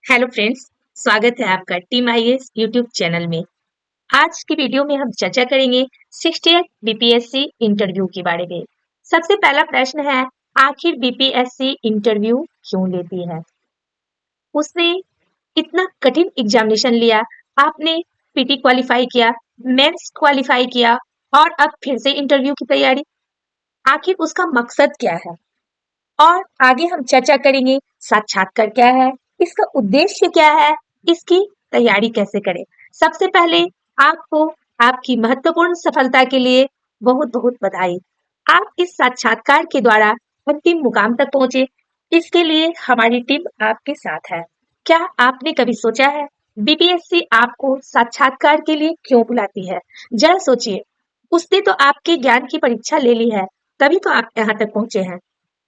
Hello friends, स्वागत है आपका टीम आईएएस यूट्यूब चैनल में। आज की वीडियो में हम चर्चा करेंगे 68 बीपीएससी इंटरव्यू के बारे में। सबसे पहला प्रश्न है, आखिर बीपीएससी इंटरव्यू क्यों लेती है? उसने इतना कठिन एग्जामिनेशन लिया, आपने पीटी क्वालिफाई किया, मेंस क्वालिफाई किया और अब फिर से इंटरव्यू की तैयारी। आखिर उसका मकसद क्या है? और आगे हम चर्चा करेंगे साक्षात्कार क्या है, इसका उद्देश्य क्या है, इसकी तैयारी कैसे करें। सबसे पहले आपको आपकी महत्वपूर्ण सफलता के लिए बहुत-बहुत बधाई। आप इस साक्षात्कार के द्वारा अंतिम मुकाम तक पहुंचे, इसके लिए हमारी टीम आपके साथ है। क्या आपने कभी सोचा है बीपीएससी आपको साक्षात्कार के लिए क्यों बुलाती है? जरा सोचिए, उसने तो आपके ज्ञान की परीक्षा ले ली है, तभी तो आप यहाँ तक पहुंचे हैं।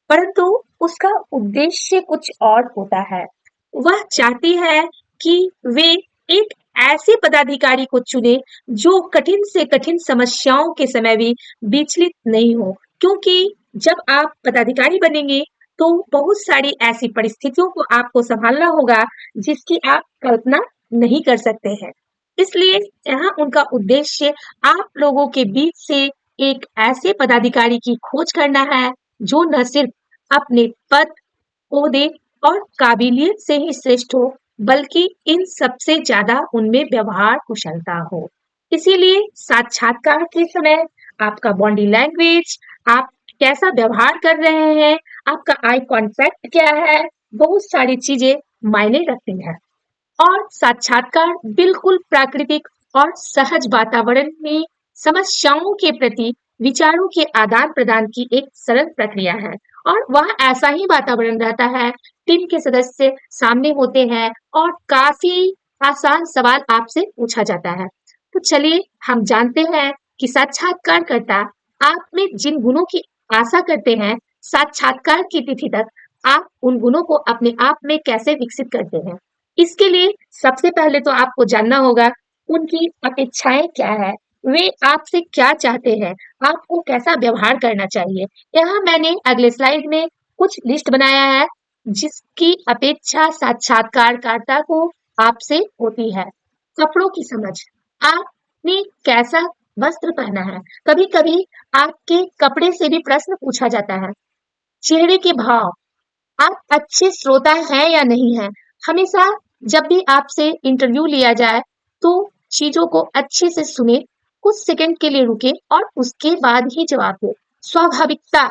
परंतु उसका उद्देश्य कुछ और होता है। वह चाहती है कि वे एक ऐसे पदाधिकारी को चुने जो कठिन से कठिन समस्याओं के समय भी विचलित नहीं हो, क्योंकि जब आप पदाधिकारी बनेंगे तो बहुत सारी ऐसी परिस्थितियों को आपको संभालना होगा जिसकी आप कल्पना नहीं कर सकते हैं। इसलिए यहाँ उनका उद्देश्य आप लोगों के बीच से एक ऐसे पदाधिकारी की खोज करना है जो न सिर्फ अपने पद, ओहदे और काबिलियत से ही श्रेष्ठ हो, बल्कि इन सबसे ज्यादा उनमें व्यवहार कुशलता हो। इसीलिए साक्षात्कार के समय आपका बॉडी लैंग्वेज, आप कैसा व्यवहार कर रहे हैं, आपका आई कॉन्टैक्ट क्या है, बहुत सारी चीजें मायने रखती हैं। और साक्षात्कार बिल्कुल प्राकृतिक और सहज वातावरण में समस्याओं के प्रति विचारों के आदान प्रदान की एक सरल प्रक्रिया है। और वह ऐसा ही वातावरण रहता है, टीम के सदस्य सामने होते हैं और काफी आसान सवाल आपसे पूछा जाता है। तो चलिए हम जानते हैं कि साक्षात्कारकर्ता आप में जिन गुणों की आशा करते हैं, साक्षात्कार की तिथि तक आप उन गुणों को अपने आप में कैसे विकसित करते हैं। इसके लिए सबसे पहले तो आपको जानना होगा उनकी अपेक्षाएं क्या है, वे आपसे क्या चाहते हैं, आपको कैसा व्यवहार करना चाहिए। यहाँ मैंने अगले स्लाइड में कुछ लिस्ट बनाया है जिसकी अपेक्षा साक्षात्कारकर्ता को आपसे होती है। कपड़ों की समझ, आपने कैसा वस्त्र पहना है, कभी कभी आपके कपड़े से भी प्रश्न पूछा जाता है। चेहरे के भाव, आप अच्छे श्रोता हैं या नहीं हैं। हमेशा जब भी आपसे इंटरव्यू लिया जाए तो चीजों को अच्छे से सुने, कुछ सेकंड के लिए रुके और उसके बाद ही जवाब दे। स्वाभाविकता,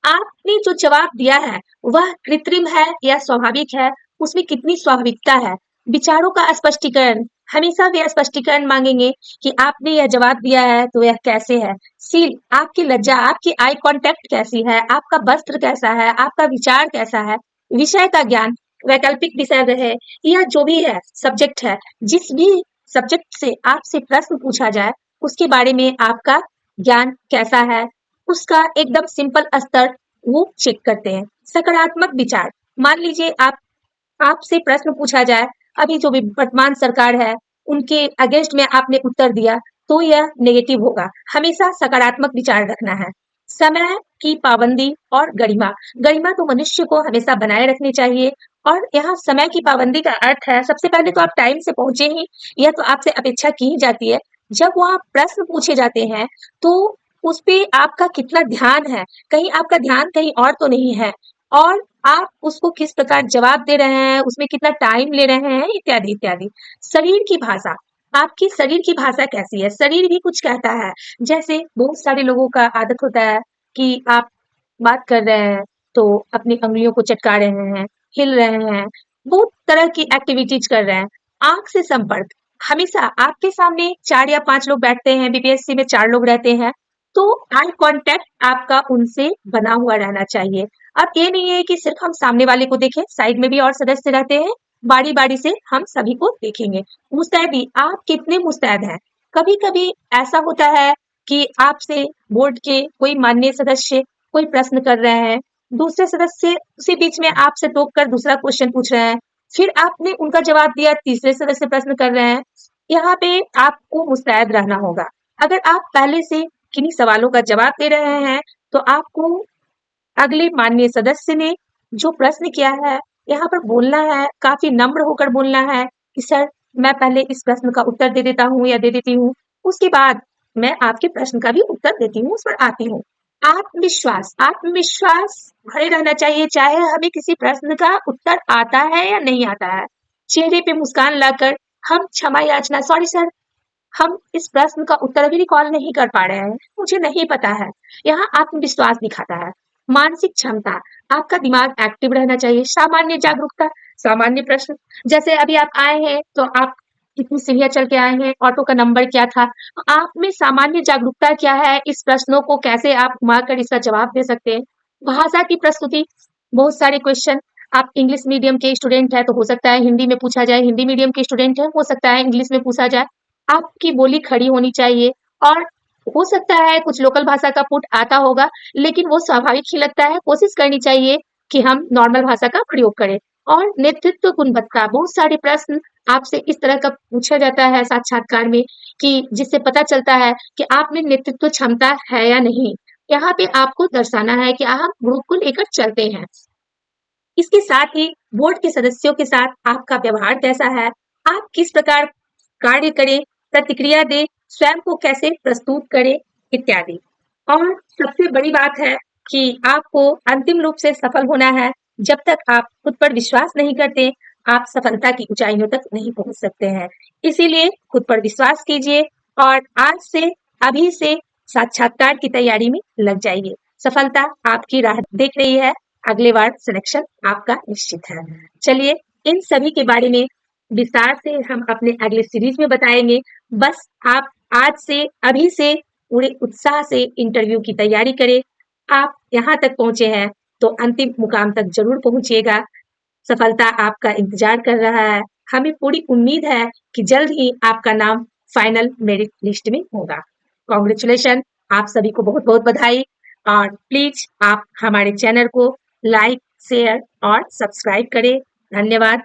आपने जो जवाब दिया है वह कृत्रिम है या स्वाभाविक है, उसमें कितनी स्वाभाविकता है। विचारों का स्पष्टीकरण, हमेशा वे स्पष्टीकरण मांगेंगे कि आपने यह जवाब दिया है तो यह कैसे है। सील, आपकी लज्जा, आपकी आई कांटेक्ट कैसी है, आपका वस्त्र कैसा है, आपका विचार कैसा है। विषय का ज्ञान, वैकल्पिक विषय रहे या जो भी है सब्जेक्ट है, जिस भी सब्जेक्ट से आपसे प्रश्न पूछा जाए उसके बारे में आपका ज्ञान कैसा है, उसका एकदम सिंपल स्तर वो चेक करते हैं। सकारात्मक विचार, मान लीजिए आपसे प्रश्न पूछा जाए, अभी जो भी वर्तमान सरकार है उनके अगेंस्ट में आपने उत्तर दिया तो यह नेगेटिव होगा। हमेशा सकारात्मक विचार रखना है। समय की पाबंदी और गरिमा, गरिमा तो मनुष्य को हमेशा बनाए रखनी चाहिए। और यहाँ समय की पाबंदी का अर्थ है, सबसे पहले तो आप टाइम से पहुंचे ही, यह तो आपसे अपेक्षा की ही जाती है। जब वहाँ प्रश्न पूछे जाते हैं तो उस पे आपका कितना ध्यान है, कहीं आपका ध्यान कहीं और तो नहीं है, और आप उसको किस प्रकार जवाब दे रहे हैं, उसमें कितना टाइम ले रहे हैं, इत्यादि इत्यादि। शरीर की भाषा, आपकी शरीर की भाषा कैसी है, शरीर भी कुछ कहता है। जैसे बहुत सारे लोगों का आदत होता है कि आप बात कर रहे हैं तो अपनी अंगुलियों को चटका रहे हैं, हिल रहे हैं, बहुत तरह की एक्टिविटीज कर रहे हैं। आंख से संपर्क, हमेशा आपके सामने 4 या 5 लोग बैठते हैं, बीपीएससी में 4 लोग रहते हैं, तो आई कांटेक्ट आपका उनसे बना हुआ रहना चाहिए। अब ये नहीं है कि सिर्फ हम सामने वाले को देखें, साइड में भी और सदस्य रहते हैं, बारी बारी से हम सभी को देखेंगे। मुस्तैदी, आप कितने मुस्तैद हैं। कभी कभी ऐसा होता है कि आपसे बोर्ड के कोई माननीय सदस्य कोई प्रश्न कर रहे हैं, दूसरे सदस्य उसी बीच में आपसे टोक कर दूसरा क्वेश्चन पूछ रहे हैं, फिर आपने उनका जवाब दिया, तीसरे सदस्य प्रश्न कर रहे हैं। यहाँ पे आपको मुस्तैद रहना होगा। अगर आप पहले से किन्हीं सवालों का जवाब दे रहे हैं तो आपको अगले माननीय सदस्य ने जो प्रश्न किया है यहाँ पर बोलना है, काफ़ी नम्र होकर बोलना है कि सर मैं पहले इस प्रश्न का उत्तर दे देता हूँ या दे देती हूँ, उसके बाद मैं आपके प्रश्न का भी उत्तर देती हूँ, उस पर आती हूँ। आत्मविश्वास भरे रहना चाहिए, चाहे हमें किसी प्रश्न का उत्तर आता है या नहीं आता है। चेहरे पे मुस्कान लाकर हम क्षमा याचना, सॉरी सर हम इस प्रश्न का उत्तर अभी रिकॉल नहीं कर पा रहे हैं, मुझे नहीं पता है। यहाँ आत्मविश्वास दिखाता है। मानसिक क्षमता, आपका दिमाग एक्टिव रहना चाहिए। सामान्य जागरूकता, सामान्य प्रश्न, जैसे अभी आप आए हैं तो आप कितनी सीढ़ियाँ चल के आए हैं, ऑटो का नंबर क्या था? आप में सामान्य जागरूकता क्या है? इस प्रश्नों को कैसे आप घुमाकर इसका जवाब दे सकते हैं? भाषा की प्रस्तुति, बहुत सारे क्वेश्चन, आप इंग्लिश मीडियम के स्टूडेंट हैं तो हो सकता है हिंदी में पूछा जाए, हिंदी मीडियम के स्टूडेंट हैं, हो सकता है इंग्लिश में पूछा जाए। आपकी बोली खड़ी होनी चाहिए और हो सकता है कुछ लोकल भाषा का पुट आता होगा, लेकिन वो स्वाभाविक ही लगता है। कोशिश करनी चाहिए कि हम नॉर्मल भाषा का प्रयोग करें। और नेतृत्व गुणवत्ता, बहुत सारे प्रश्न आपसे इस तरह का पूछा जाता है साक्षात्कार में कि जिससे पता चलता है कि आप में नेतृत्व क्षमता है या नहीं। यहाँ पे आपको दर्शाना है कि आप ग्रुप को लेकर चलते हैं। इसके साथ ही बोर्ड के सदस्यों के साथ आपका व्यवहार कैसा है, आप किस प्रकार कार्य करें, प्रतिक्रिया दें, स्वयं को कैसे प्रस्तुत करें इत्यादि। और सबसे बड़ी बात है कि आपको अंतिम रूप से सफल होना है। जब तक आप खुद पर विश्वास नहीं करते, आप सफलता की ऊंचाइयों तक नहीं पहुंच सकते हैं। इसीलिए खुद पर विश्वास कीजिए और आज से, अभी से साक्षात्कार की तैयारी में लग जाइए। सफलता आपकी राह देख रही है, अगले बार सिलेक्शन आपका निश्चित है। चलिए इन सभी के बारे में विस्तार से हम अपने अगले सीरीज में बताएंगे। बस आप आज से, अभी से पूरे उत्साह से इंटरव्यू की तैयारी करें। आप यहाँ तक पहुंचे हैं तो अंतिम मुकाम तक जरूर पहुंचिएगा। सफलता आपका इंतजार कर रहा है। हमें पूरी उम्मीद है कि जल्द ही आपका नाम फाइनल मेरिट लिस्ट में होगा। कॉन्ग्रेचुलेशन, आप सभी को बहुत बहुत बधाई। और प्लीज आप हमारे चैनल को लाइक, शेयर और सब्सक्राइब करें। धन्यवाद।